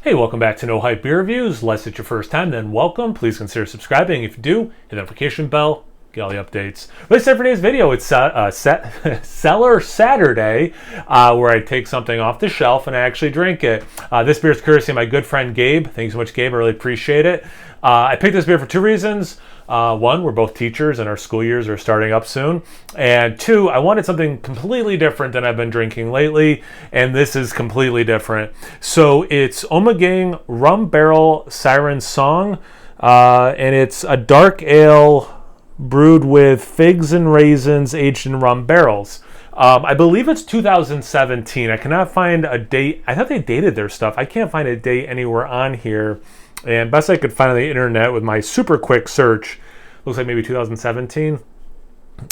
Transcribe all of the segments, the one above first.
Hey, welcome back to No Hype Beer Reviews. Unless it's your first time, then welcome. Please consider subscribing. If you do, hit the notification bell, get all the updates. Let's start for today's video. It's Cellar Saturday, where I take something off the shelf and I actually drink it. This beer is courtesy of my good friend Gabe. Thank you so much, Gabe. I really appreciate it. I picked this beer for two reasons. One, we're both teachers and our school years are starting up soon. And two, I wanted something completely different than I've been drinking lately, and this is completely different. So it's Ommegang Rum Barrel Sirens Song, and it's a dark ale brewed with figs and raisins aged in rum barrels. I believe it's 2017. I cannot find a date. I thought they dated their stuff. I can't find a date anywhere on here. And best I could find on the internet with my super quick search, looks like maybe 2017.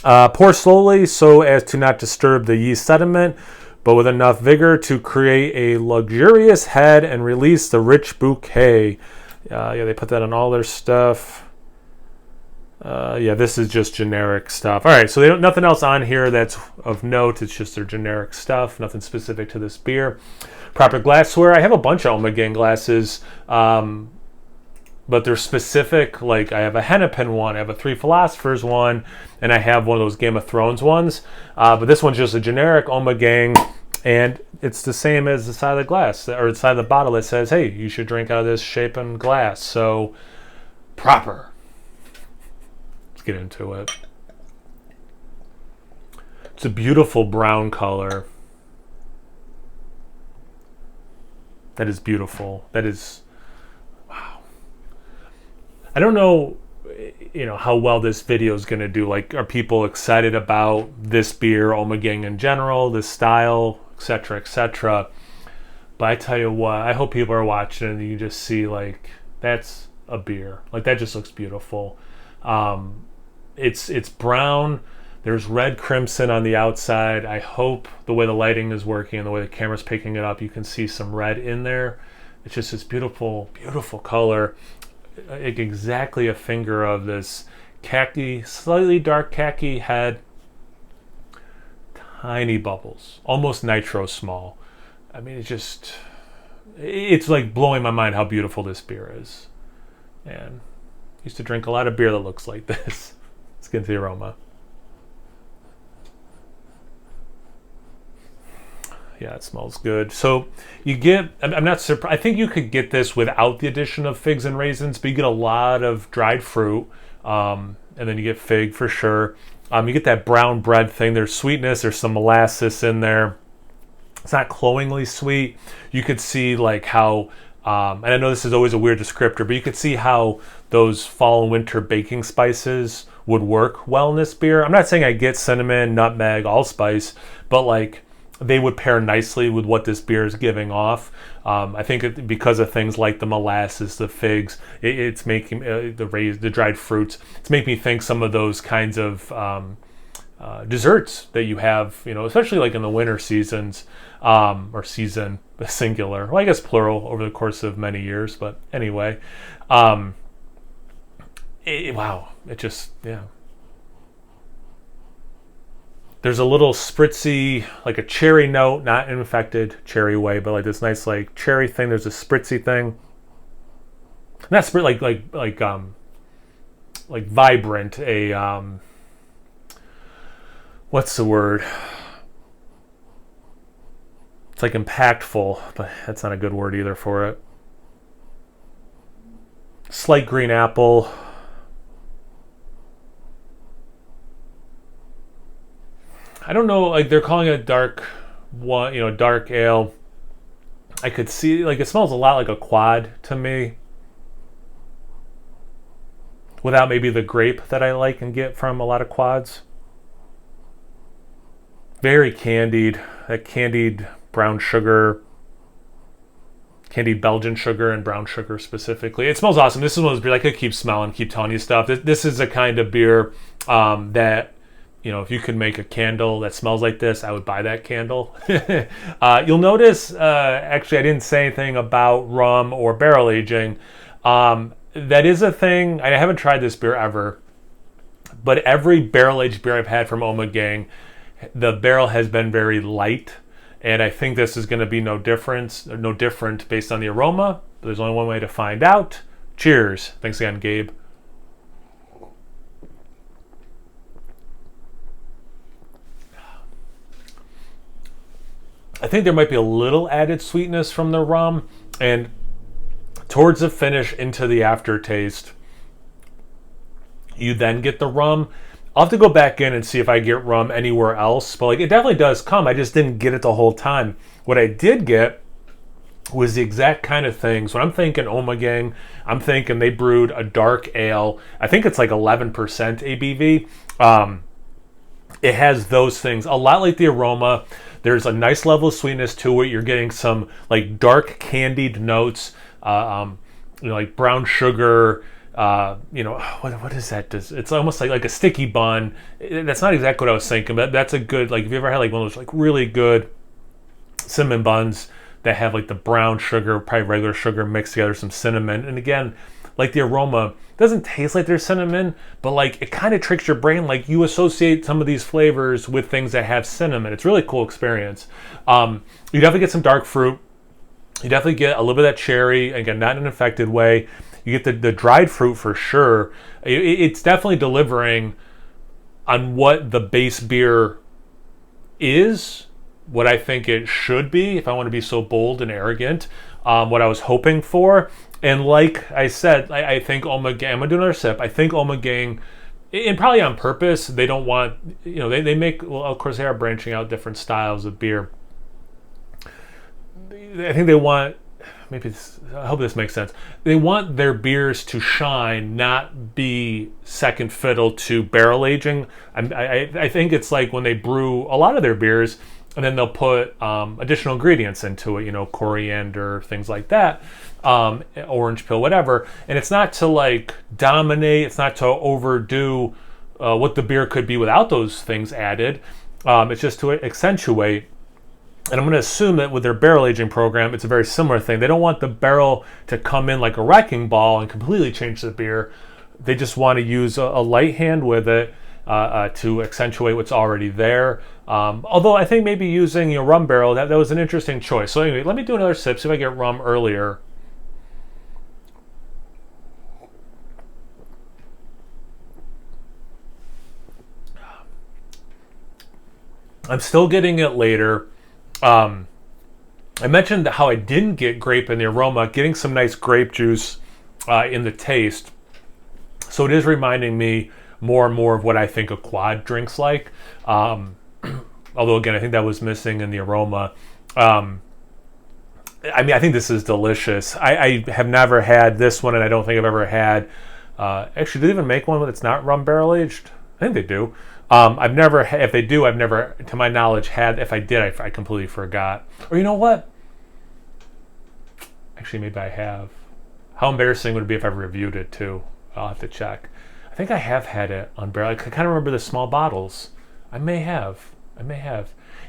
Pour slowly so as to not disturb the yeast sediment, but with enough vigor to create a luxurious head and release the rich bouquet. Yeah, they put that on all their stuff. Yeah, this is just generic stuff. All right, so they don't, nothing else on here that's of note. It's just their generic stuff, nothing specific to this beer. Proper glassware. I have a bunch of Ommegang glasses, but they're specific. Like I have a Hennepin one, I have a Three Philosophers one, and I have one of those Game of Thrones ones. But this one's just a generic Ommegang, and it's the same as the side of the glass, or the side of the bottle that says, hey, you should drink out of this shape and glass. So, proper. Let's get into it. It's a beautiful brown color. That is beautiful. That is, wow. I don't know, how well this video is going to do. Like, are people excited about this beer, Ommegang in general, this style, etc., etc.? But I tell you what, I hope people are watching and you just see, like, that's a beer. Like, that just looks beautiful. It's brown. There's red crimson on the outside. I hope the way the lighting is working and the way the camera's picking it up, you can see some red in there. It's just this beautiful, beautiful color. Like exactly a finger of this khaki, slightly dark khaki head. Tiny bubbles, almost nitro small. I mean, it's like blowing my mind how beautiful this beer is. And I used to drink a lot of beer that looks like this. Let's get into the aroma. Yeah, it smells good. So you get, I'm not surprised, I think you could get this without the addition of figs and raisins, but you get a lot of dried fruit, and then you get fig for sure. You get that brown bread thing. There's sweetness, there's some molasses in there. It's not cloyingly sweet. You could see like how, and I know this is always a weird descriptor, but you could see how those fall and winter baking spices would work well in this beer. I'm not saying I get cinnamon, nutmeg, allspice, but like, they would pair nicely with what this beer is giving off. I think because of things like the molasses, the figs, it's making the dried fruits. It's making me think some of those kinds of desserts that you have, especially like in the winter seasons, or season singular. Well, I guess plural over the course of many years. But anyway, wow, it just yeah. There's a little spritzy, like a cherry note, not an infected cherry way, but like this nice like cherry thing. There's a spritzy thing. Not sprit like vibrant. What's the word? It's like impactful, but that's not a good word either for it. Slight green apple. I don't know, like they're calling it a dark one, dark ale. I could see, like it smells a lot like a quad to me. Without maybe the grape that I like and get from a lot of quads. Very candied, that candied brown sugar, candied Belgian sugar and brown sugar specifically. It smells awesome. This is one of those beers I could keep smelling, keep telling you stuff. This is a kind of beer that, if you could make a candle that smells like this, I would buy that candle. You'll notice, actually, I didn't say anything about rum or barrel aging. That is a thing. I haven't tried this beer ever, but every barrel aged beer I've had from Ommegang, the barrel has been very light. and I think this is going to be no different based on the aroma. But there's only one way to find out. Cheers. Thanks again, Gabe. I think there might be a little added sweetness from the rum, and towards the finish into the aftertaste, you then get the rum. I'll have to go back in and see if I get rum anywhere else, but like it definitely does come. I just didn't get it the whole time. What I did get was the exact kind of things. When I'm thinking Ommegang, I'm thinking they brewed a dark ale. I think it's like 11% ABV. It has those things, a lot like the aroma. There's a nice level of sweetness to it. You're getting some like dark candied notes, like brown sugar. What is that? It's almost like a sticky bun. That's not exactly what I was thinking, but that's a good, like, if you ever had like one of those like really good cinnamon buns that have like the brown sugar, probably regular sugar mixed together, some cinnamon, and again, like the aroma doesn't taste like there's cinnamon, but like it kind of tricks your brain. Like you associate some of these flavors with things that have cinnamon. It's a really cool experience. You definitely get some dark fruit. You definitely get a little bit of that cherry. Again, not in an affected way. You get the dried fruit for sure. It's definitely delivering on what the base beer is, what I think it should be, if I want to be so bold and arrogant, what I was hoping for. And like I said, I think Ommegang, I'm going to do another sip. I think Ommegang, and probably on purpose, they don't want, they make, well, of course, they are branching out different styles of beer. I think they want, I hope this makes sense. They want their beers to shine, not be second fiddle to barrel aging. I think it's like when they brew a lot of their beers, and then they'll put additional ingredients into it, coriander, things like that, orange peel, whatever. And it's not to like dominate, it's not to overdo what the beer could be without those things added. It's just to accentuate. And I'm going to assume that with their barrel aging program, it's a very similar thing. They don't want the barrel to come in like a wrecking ball and completely change the beer. They just want to use a light hand with it to accentuate what's already there. Although I think maybe using rum barrel, that was an interesting choice. So anyway, let me do another sip, see if I get rum earlier. I'm still getting it later. I mentioned how I didn't get grape in the aroma, getting some nice grape juice in the taste. So it is reminding me more and more of what I think a quad drink's like. Although, again, I think that was missing in the aroma. I think this is delicious. I have never had this one, and I don't think I've ever had... actually, do they even make one that's not rum barrel aged? I think they do. I've never, if they do, I've never, to my knowledge, had. If I did, I completely forgot. Or you know what? Actually, maybe I have. How embarrassing would it be if I reviewed it too? I'll have to check. I think I have had it on barrel. I kind of remember the small bottles. I may have.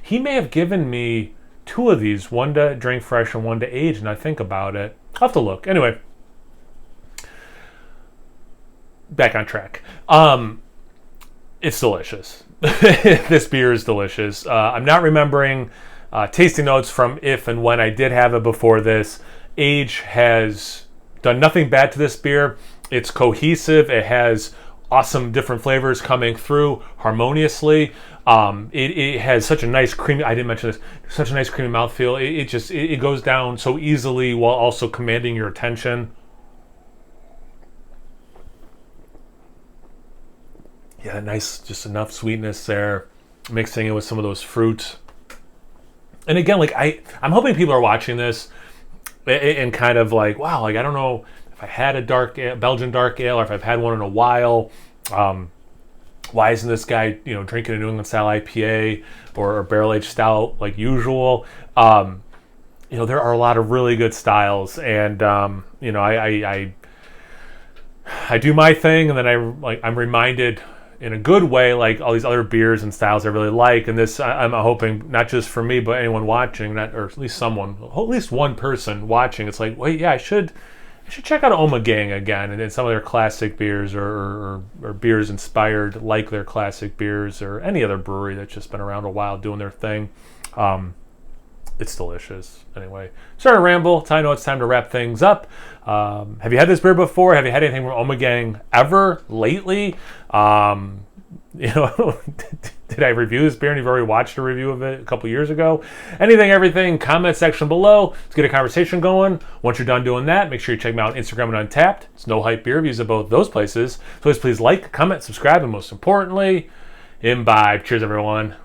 He may have given me 2 of these, one to drink fresh and one to age, and I think about it. I'll have to look. Anyway, back on track. It's delicious. This beer is delicious. I'm not remembering tasting notes from if and when I did have it before this. Age has done nothing bad to this beer. It's cohesive. It has awesome different flavors coming through harmoniously. It has such a nice creamy, I didn't mention this, such a nice creamy mouthfeel. It goes down so easily while also commanding your attention. Yeah, nice, just enough sweetness there, mixing it with some of those fruits. And again, like I'm hoping people are watching this and kind of like, wow, like I don't know if I had a Belgian dark ale or if I've had one in a while. Why isn't this guy, drinking a New England style IPA or barrel aged stout like usual? There are a lot of really good styles, and I do my thing, and then I'm reminded in a good way, like all these other beers and styles I really like. And this, I'm hoping, not just for me, but anyone watching, or at least one person watching, it's like, wait, yeah, I should check out Ommegang again, and then some of their classic beers or beers inspired like their classic beers, or any other brewery that's just been around a while doing their thing. It's delicious. Anyway, sorry to ramble. I know it's time to wrap things up. Have you had this beer before? Have you had anything from Ommegang ever lately? You know, did I review this beer and you've already watched a review of it a couple years ago? Anything, everything, comment section below. Let's get a conversation going. Once you're done doing that, make sure you check me out on Instagram and Untapped. It's No Hype Beer Reviews at both those places. So please like, comment, subscribe, and most importantly, imbibe. Cheers, everyone.